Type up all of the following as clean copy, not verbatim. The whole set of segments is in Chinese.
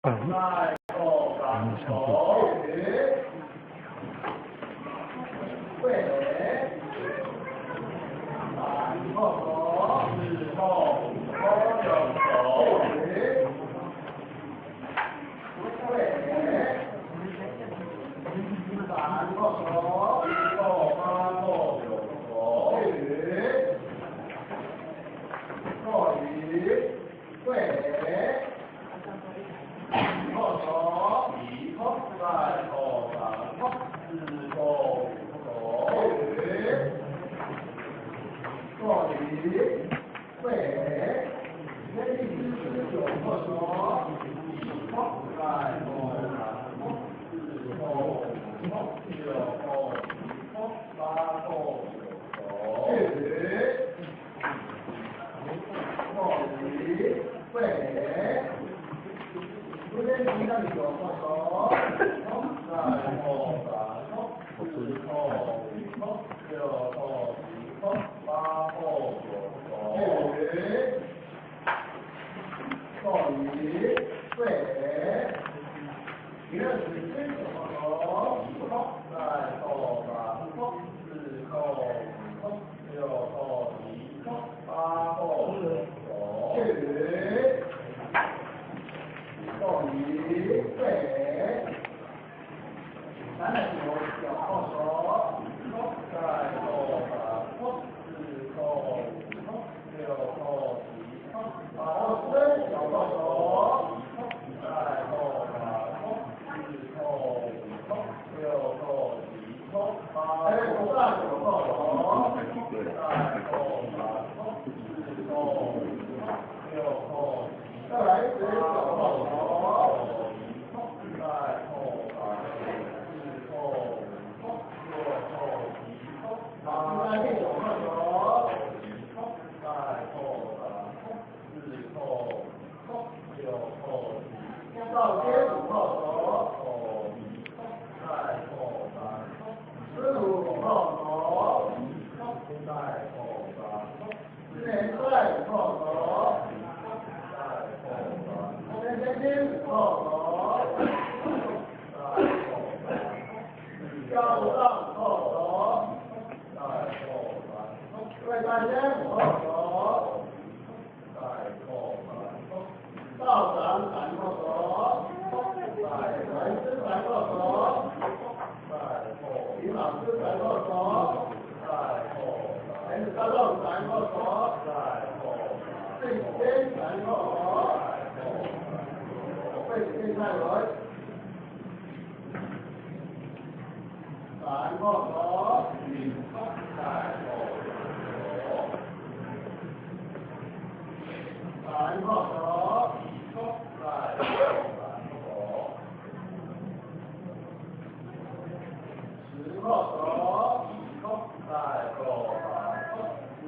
在后上手，背，反后手，之后左右手，背，反后手，之后八后右手，坐椅，背。后手以后在后上后之后手坐椅背内之右后手以后在后上后之后后右后后八后右手坐椅背。中间停下你右后手，在后上后之后右后八后右手，坐椅背，一个是右后手，在后上后之后右后八后右手。坐椅背，男的右后手，在后上后之后右后好身右后手，在后上后之后右后八后右后手，在后上后之后右后再来一次右后手。到街五后手，在后上，15后手，在后上，4后手，在后上，5后手，在后上，高上后手，在后上，外三5后手，在后上，道长3后手。来师3后手，在后，李老师3后手，在后，S道3后手，在后，最先3后手，在后，背面太轮3后手，在后3后手，在后。10后手，在后上4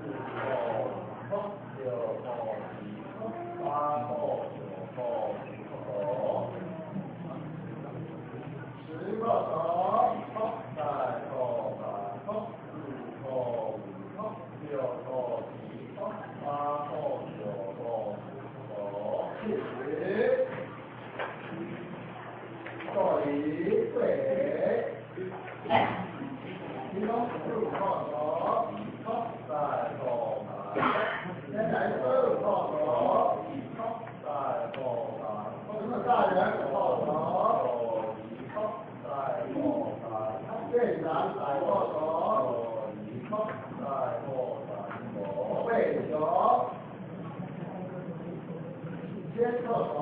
后6后8后9后手，10后手，在后上4后5后6后8后9后手，坐椅背。其中15后手，在后上，现在15后手，在后上，什么大人5后手，在后上，队长3后手，在后上，背手，肩后手。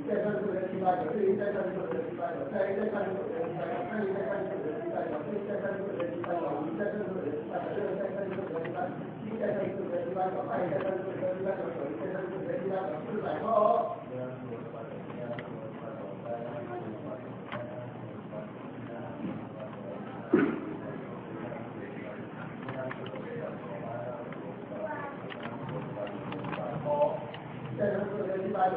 再上去的1890，再上去的1890，再上去的1890。Hãy subscribe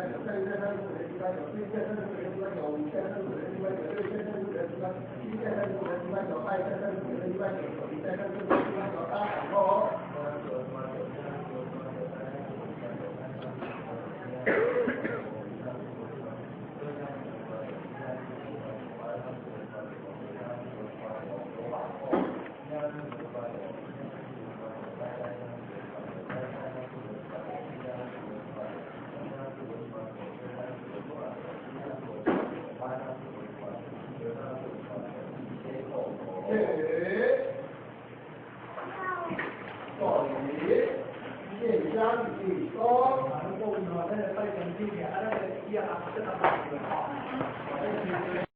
cho kênh Ghiền Mì Gõ để không bỏ lỡ những video hấp dẫn.